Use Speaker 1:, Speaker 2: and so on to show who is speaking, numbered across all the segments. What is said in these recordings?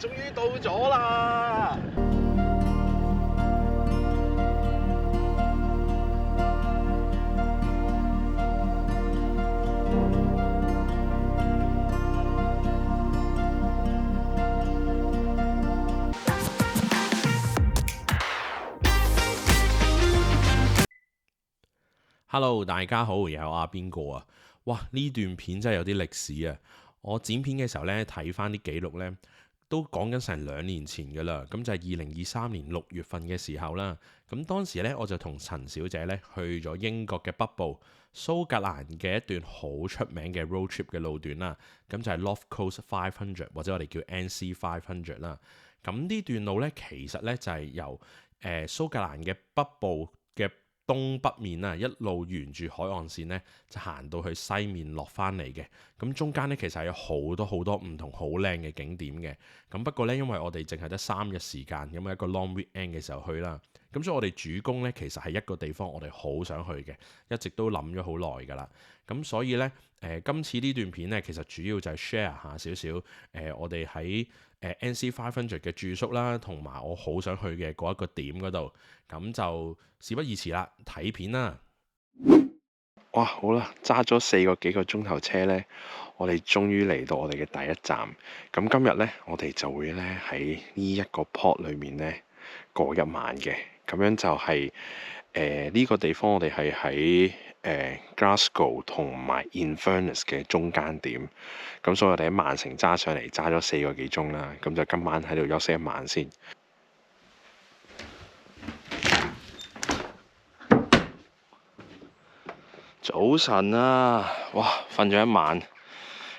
Speaker 1: 終於到咗啦！Hello，大家好，又有邊個啊？哇！呢段片真係有啲歷史啊！我剪片嘅時候呢，睇翻啲記錄呢，都講緊成2年前㗎啦。咁就係2023年6月份嘅時候啦。咁當時呢，我就同陳小姐呢去咗英國嘅北部蘇格蘭嘅一段好出名嘅 road trip 嘅路段啦。咁就係 North Coast 500或者我哋叫 NC 500啦。咁呢段路呢，其實呢就係由蘇格蘭嘅北部嘅東北面啊，一路沿住海岸線咧，就行到去西面落翻嚟嘅。咁中間咧，其實係有好多唔同好靚嘅景點嘅。咁不過咧，因為我哋淨係得3日時間，咁一個 long weekend 嘅時候去啦。咁所以我哋主攻咧，其實係一個地方，我哋好想去嘅，一直都諗咗好耐㗎啦。咁所以咧，今次呢段片咧，其實主要就係 share 下少少我哋喺NC 500嘅住宿啦，同埋我好想去嘅嗰一個點嗰度。咁就事不宜遲啦，睇片啦！哇，好啦，揸咗4個幾個鐘頭車呢，我哋終於嚟到我哋嘅第一站。咁今日呢，我哋就會呢喺呢一個 port 裏面呢過一晚嘅。咁樣就係呢個地方，我哋係喺Glasgow 同埋 Inverness 嘅中間點。咁所以我哋喺曼城揸上嚟，揸咗4個幾鐘啦。咁就今晚喺度休息一晚先。早晨啊！哇，瞓咗一晚，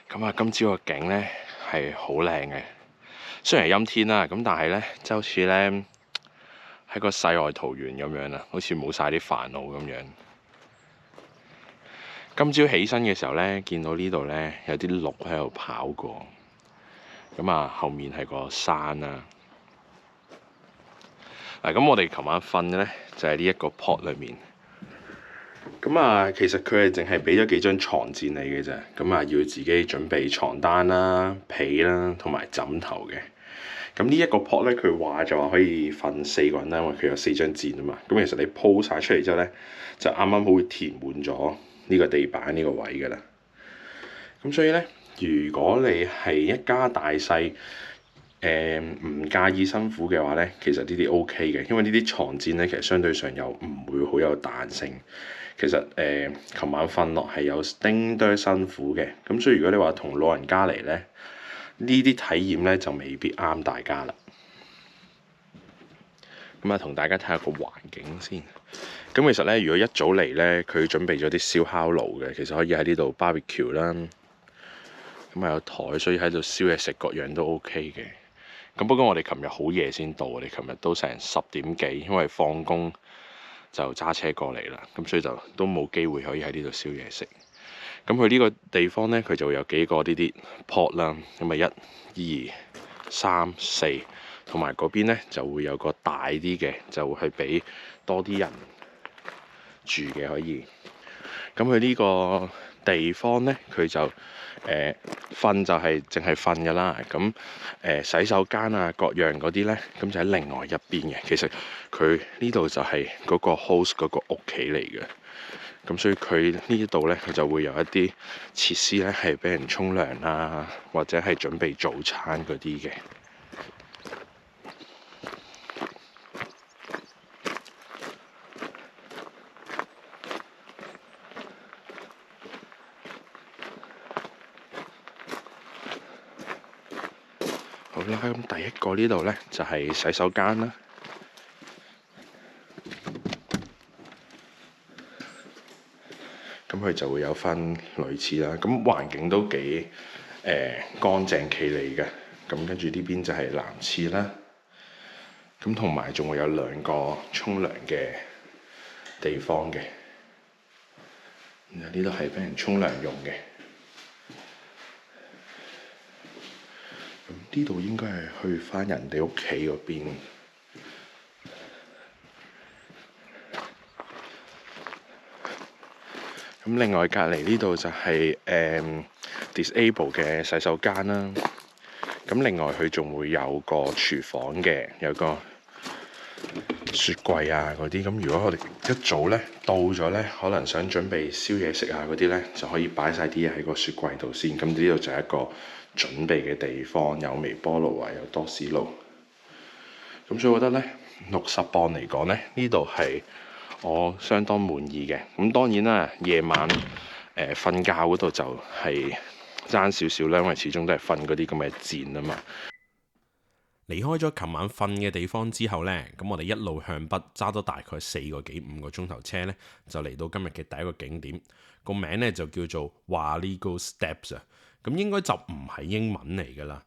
Speaker 1: 咁啊，今朝個景呢係好靚嘅。雖然係陰天啦，咁但係呢，就好似呢喺個世外桃源咁樣啦，好似冇晒啲煩惱咁樣。今朝起身嘅時候呢，見到呢度呢有啲鹿喺度跑過，咁啊後面係個山啦。嗱，咁我哋琴晚瞓嘅呢，就係呢一個 port 裏面。咁啊，其實佢係淨係俾咗幾張床墊你嘅啫，咁啊要自己準備床單啦、被啦同埋枕頭嘅。咁呢一個 port 咧，佢話就話可以瞓4個人啦，因為佢有4張墊啊嘛。咁其實你鋪晒出嚟之後咧，就啱啱好會填滿咗呢個地板呢個位噶啦。咁所以咧，如果你係一家大細，唔介意辛苦嘅話咧，其實呢啲 OK 嘅，因為呢啲床墊咧，其實相對上又唔會好有彈性。其實琴晚瞓落係有丁多辛苦嘅，咁所以如果你話同老人家嚟咧，呢啲體驗咧就未必啱大家啦。咁啊，同大家睇下個環境先。咁其實咧，如果一早嚟咧，佢準備咗啲燒烤爐嘅，其實可以喺呢度 barbecue 啦。咁啊有台，所以喺度燒嘢食各樣都 OK 嘅。咁不過我哋琴日好夜先到，我哋琴日都成10點幾，因為放工就揸車過嚟啦，咁所以就都冇機會可以喺呢度燒嘢食。咁佢呢個地方呢，佢就會有幾個呢啲 port 啦，咁啊1、2、3、4，同埋嗰邊呢就會有個大啲嘅，就會係俾多啲人住嘅可以。咁佢呢個地方呢，佢就瞓就係淨係瞓㗎啦。咁洗手間啊各樣嗰啲呢，咁就喺另外一邊嘅。其實佢呢度就係嗰個 host 嗰個屋企嚟嘅。咁所以佢呢度呢，佢就會有一啲設施呢，係俾人沖涼啦，或者係準備早餐嗰啲嘅。好啦，咁第一個呢度呢，就係洗手間啦。咁佢就會有分類似啦，咁環境都幾乾淨企理嘅。咁跟住呢邊就係男廁啦。咁同埋仲會有2個沖涼嘅地方嘅。然後呢度係俾人沖涼用嘅。呢度應該係去返人哋屋企嗰邊。咁另外隔離呢度就係disable 嘅洗手間啦。咁另外佢仲會有個廚房嘅，有個雪櫃啊嗰啲。咁如果我哋一早呢到咗呢，可能想準備燒嘢食啊嗰啲呢，就可以擺晒啲嘢喺個雪櫃度先。咁呢度就係一個準備嘅地方，有微波爐啊，有多士爐。咁所以我覺得呢，60磅嚟講呢，呢度係我相當滿意嘅。咁當然啦，夜晚瞓覺嗰度就係爭少少啦，因為始終都係瞓嗰啲咁嘅墊啊嘛。離開咗琴晚瞓嘅地方之後呢，咁我哋一路向北揸咗大概4個幾5個鐘頭車呢，就嚟到今日嘅第一個景點。個名呢就叫做 Warrego Steps 啊。咁應該就唔係英文嚟㗎啦。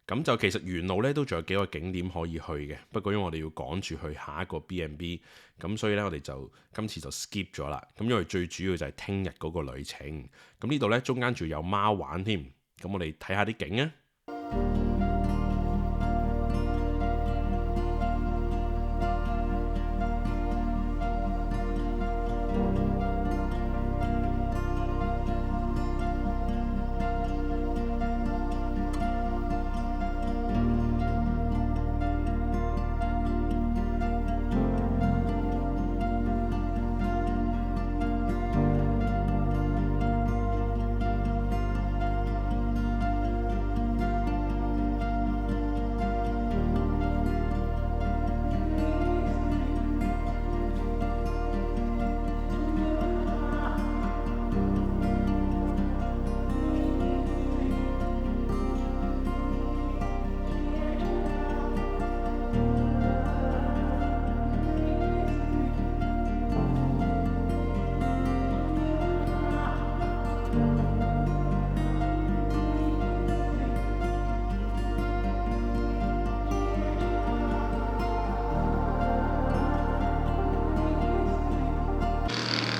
Speaker 1: 咁就其實沿路呢都仲有幾個景點可以去嘅，不過因為我哋要趕住去下一個 B&B， 咁所以呢，我哋就今次就 skip 咗啦。咁因為最主要就係聽日嗰個旅程。咁呢度呢，中間仲有貓玩添。咁我哋睇下啲景啊！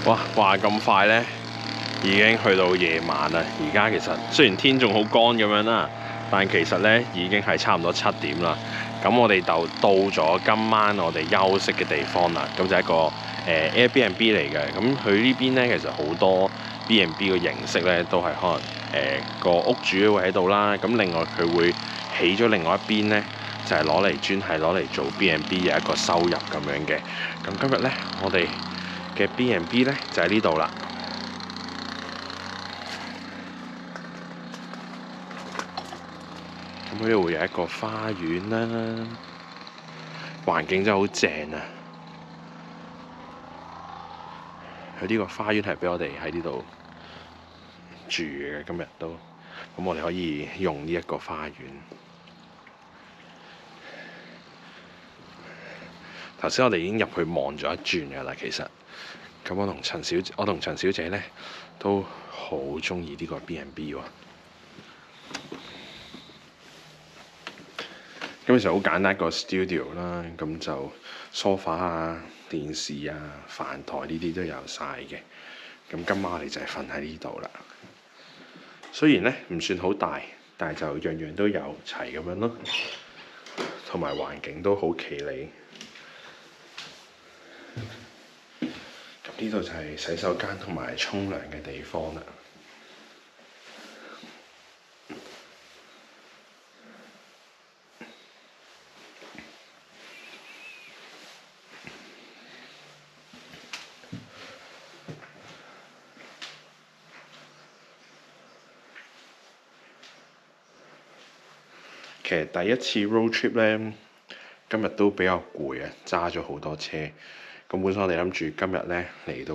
Speaker 1: 哇！話咁快呢，已經去到夜晚啦。而家其實雖然天仲好乾咁樣啦，但其實呢已經係差唔多7點啦。咁我哋就到咗今晚我哋休息嘅地方啦。咁就係一個Airbnb 嚟嘅。咁佢呢邊呢，其實好多 B&B 嘅形式呢，都係可能個屋主會喺度啦。咁另外佢會起咗另外一邊呢，就係專係攞嚟做 B&B 嘅一個收入咁樣嘅。咁今日呢，我哋嘅 B&B 呢就喺呢度啦。咁呢度會有一個花園啦，環境真係好正啊！佢呢個花園係俾我哋喺呢度住嘅，今日都。咁我哋可以用呢一個花園。頭先我哋已經入去望咗一轉㗎啦，其實。咁我同陳小姐呢都好鍾意呢個 B&B 喎。咁其實好簡單一個 studio 啦，咁就梳化啊、電視啊、飯台呢啲都有晒嘅。咁今晚我哋就係瞓喺呢度啦。雖然呢唔算好大，但係就樣樣都有齊咁樣咯，同埋環境都好企理。呢度就係洗手間同埋沖涼嘅地方啦。其實第一次 road trip 呢，今日都比較攰啊，揸咗好多車。咁本身我哋諗住今日呢嚟到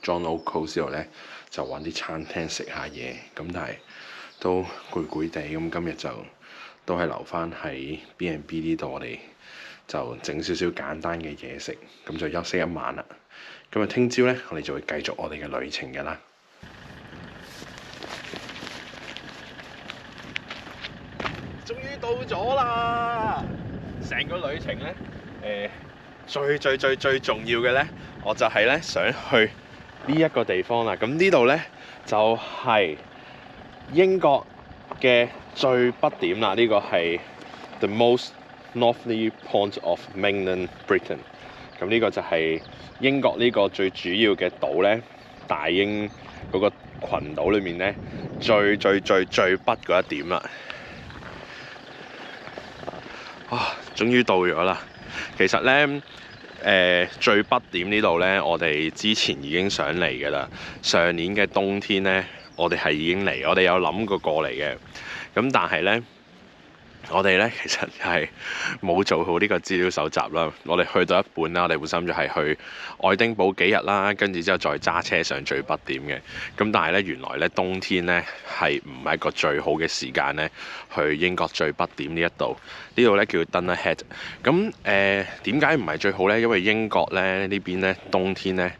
Speaker 1: John O'Coast 之後呢，就揾啲餐廳食下嘢。咁但係都攰攰地，咁今日就都係留翻喺 B&B 呢度，我哋就整少少簡單嘅嘢食，咁就休息一晚啦。咁啊，聽朝呢，我哋就會繼續我哋嘅旅程㗎啦。終於到咗啦！成個旅程呢，最重要嘅呢，我就係呢想去呢一個地方啦。咁呢度呢，就係英國嘅最北點啦。呢個係 the most northerly point of mainland Britain。咁呢個就係英國呢個最主要嘅島呢，大英嗰個群島裏面呢，最北嗰一點啦。終於到咗啦！其實呢，最北點呢度呢，我哋之前已經想嚟㗎啦。上年嘅冬天呢，我哋係已經嚟，我哋有諗過嚟嘅。咁但係呢，我哋呢其實係冇做好呢個資料搜集啦。我哋去到一半啦，我哋本身就係去愛丁堡幾日啦，跟住之後再揸車上最北點嘅。咁但係呢，原來呢冬天呢係唔係一個最好嘅時間呢去英國最北點呢一度。呢度呢叫 Dunner Head。咁點解唔係最好呢？因為英國呢邊呢冬天呢，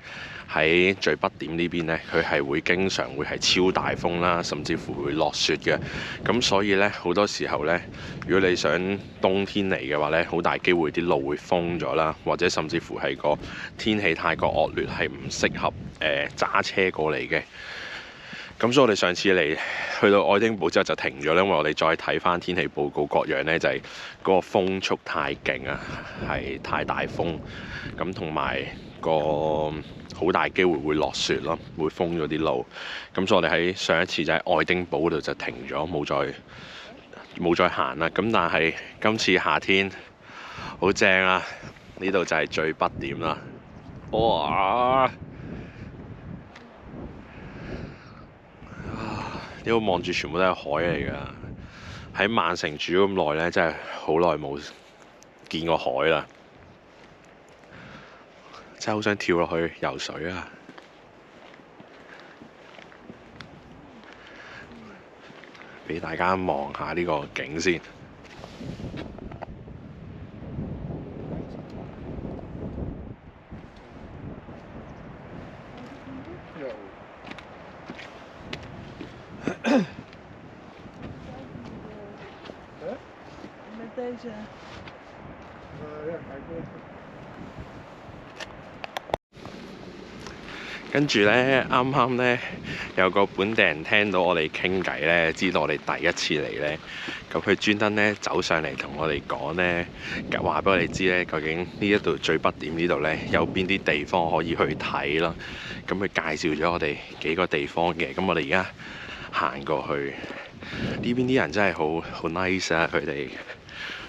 Speaker 1: 喺最北點呢邊呢，佢係會經常會係超大風啦，甚至乎會落雪嘅。咁所以呢，好多時候呢，如果你想冬天嚟嘅話呢，好大機會啲路會封咗啦，或者甚至乎係個天氣太過惡劣，係唔適合揸車過嚟嘅。咁所以我哋上次嚟去到愛丁堡之後就停咗，因為我哋再睇翻天氣報告各樣呢，就係嗰個風速太勁啊，係太大風，咁同埋個好大機會會落雪咯，會封咗啲路。咁所以我哋喺上一次就喺愛丁堡嗰度就停咗，冇再行啦。咁但係今次夏天好正啊！呢度就係最北點啦。哇！呢度望住全部都係海嚟㗎。喺曼城住咗咁耐呢，真係好耐冇見過海啦。真係好想跳落去游水啊！俾大家望下呢個景先。跟住呢，啱啱呢，有個本地人聽到我哋傾偈呢，知道我哋第一次嚟呢，咁佢專登呢走上嚟同我哋講呢，話俾我哋知呢，究竟呢一度最北點呢度呢，有邊啲地方可以去睇啦。咁佢介紹咗我哋幾個地方嘅，咁我哋而家行過去。呢邊啲人真係好 nice 啊！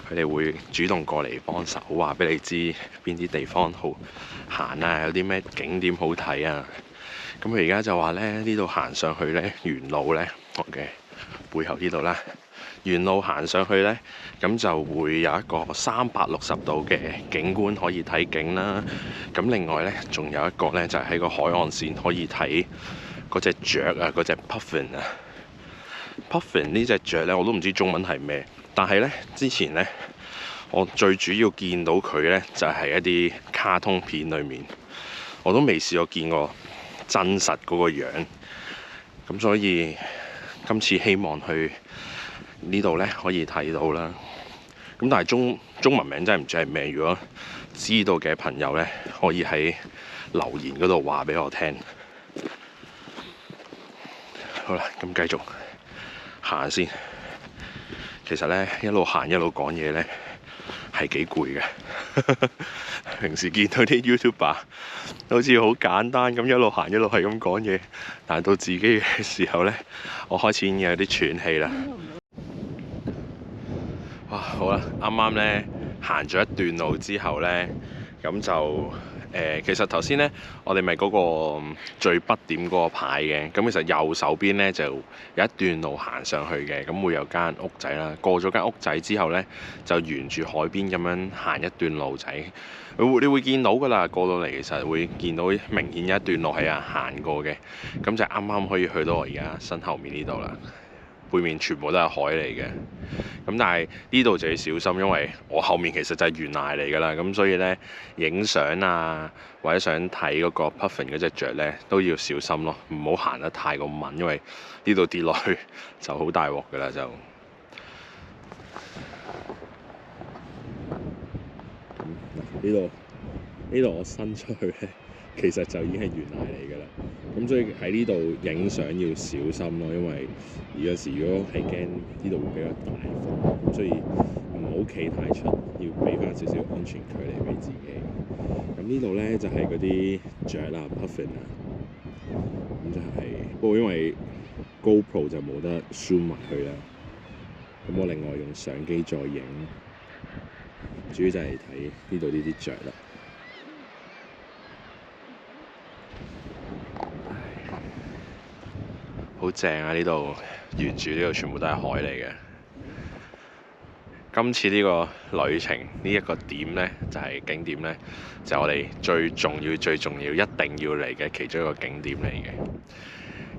Speaker 1: 佢哋會主動過嚟幫手，話俾你知邊啲地方好行啊，有啲咩景點好睇啊。咁佢而家就話咧，呢度行上去呢，沿路呢，我嘅背後呢度啦，沿路行上去呢，咁就會有一個360度嘅景觀可以睇景啦。咁另外呢，仲有一個呢，就係喺個海岸線可以睇嗰隻雀啊，嗰隻 puffin 啊。puffin 呢隻雀呢，我都唔知中文係咩，但係呢，之前呢，我最主要見到佢呢，就係一啲卡通片裏面，我都未試過見過真實嗰個樣。咁所以今次希望去呢度呢，可以睇到啦。咁但係中文名真係唔知係咩，如果知道嘅朋友呢，可以喺留言嗰度話俾我聽。好啦，咁繼續行先。其實呢，一路行一路講嘢呢，係幾攰嘅。平時見到啲 YouTuber 好似好簡單咁，一路行一路係咁講嘢，但係到自己嘅時候呢，我開始已經有啲喘氣啦。哇，好啦，啱啱呢行咗一段路之後呢，咁就其實頭先呢，我哋咪嗰個最北點嗰個牌嘅，咁其實右手邊呢，就有一段路行上去嘅，咁會有間屋仔啦。過咗間屋仔之後呢，就沿住海邊咁樣行一段路仔，你會見到㗎啦。過到嚟其實會見到明顯有一段路係人行過嘅，咁就啱啱可以去到我而家身後面呢度啦。背面全部都係海嚟嘅，咁但係呢度就要小心，因為我後面其實就係懸崖嚟㗎啦，咁所以呢，影相啊或者想睇嗰個 puffin 嗰隻雀呢，都要小心咯，唔好行得太過猛，因為呢度跌落去就好大鑊㗎啦就。呢度我伸出去呢，其實就已經係懸崖嚟㗎啦。咁所以喺呢度影相要小心咯，因為有時如果係驚呢度會比較大風，咁所以唔好企太出，要俾翻少少安全距離俾自己。咁呢度呢，就係嗰啲雀啊 puffin 啊，咁就係不過因為 GoPro 就冇得 zoom 埋去啦，咁我另外用相機再影。主要就係睇呢度呢啲雀啦。好正啊！呢度沿住呢度全部都係海嚟嘅。今次呢個旅程呢一個點呢，就係景點呢，就係我哋最重要、最重要、一定要嚟嘅其中一個景點嚟嘅。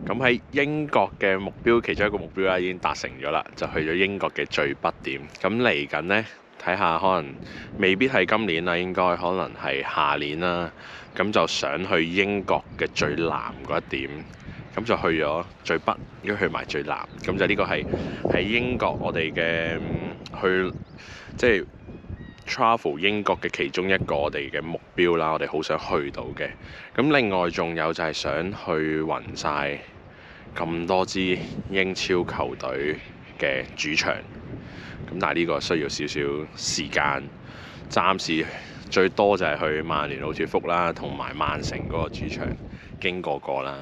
Speaker 1: 咁喺英國嘅目標，其中一個目標啦，已經達成咗啦，就去咗英國嘅最北點。咁嚟緊呢，睇下可能未必係今年啦，應該可能係下年啦。咁就想去英國嘅最南嗰一點。咁就去咗最北，如果去埋最南，咁就呢個係喺英國我哋嘅去即係 travel 英國嘅其中一個我哋嘅目標啦，我哋好想去到嘅。咁另外仲有就係想去勻晒咁多支英超球隊嘅主場，咁但係呢個需要少少時間，暫時最多就係去曼聯、奧脫福啦，同埋曼城嗰個主場經過啦。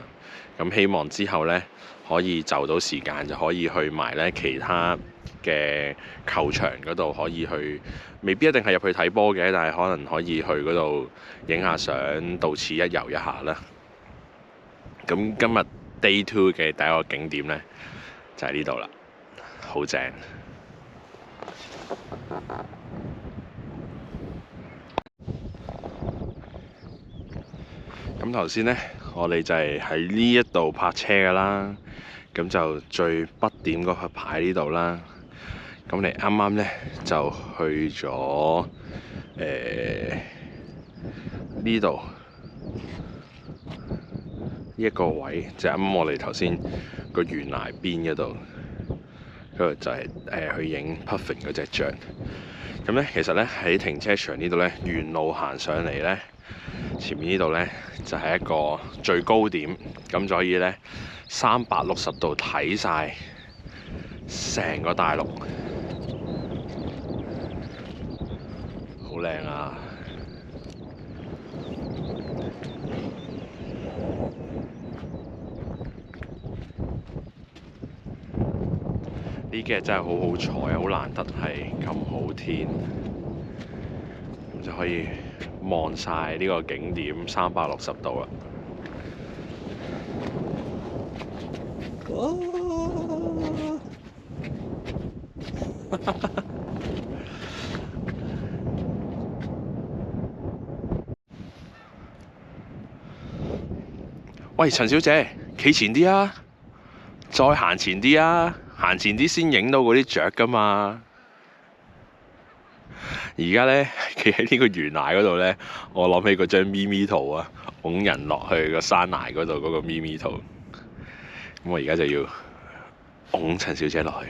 Speaker 1: 咁希望之後呢，可以就到時間，就可以去埋呢其他嘅球場嗰度，可以去，未必一定係入去睇波嘅，但係可能可以去嗰度影下相，到此一遊一下啦。咁今日 Day 2嘅第一個景點呢，就係呢度啦，好正。咁頭先呢，我哋就係喺呢一度泊車㗎啦，咁就最北點嗰個牌呢度啦。咁你啱啱呢，就去咗呢度一個位，就啱啱我哋頭先個懸崖邊嗰度，嗰度就係去影 puffin 嗰隻雀。咁呢，其實呢，喺停車場呢度呢，沿路行上嚟呢，前面呢度呢，就係一個最高點，咁所以呢，360度睇晒成個大陸，好靚啊！呢幾日真係好好彩，好難得係咁好天，咁就可以望晒呢個景點360度啦。喂，陳小姐，企前啲啊！再行前啲啊！行前啲先影到嗰啲雀㗎嘛。而家呢，企喺呢個懸崖嗰度呢，我諗起嗰張咪咪圖啊，拱人落去個山崖嗰度嗰個咪咪圖。咁我而家就要拱陳小姐落去。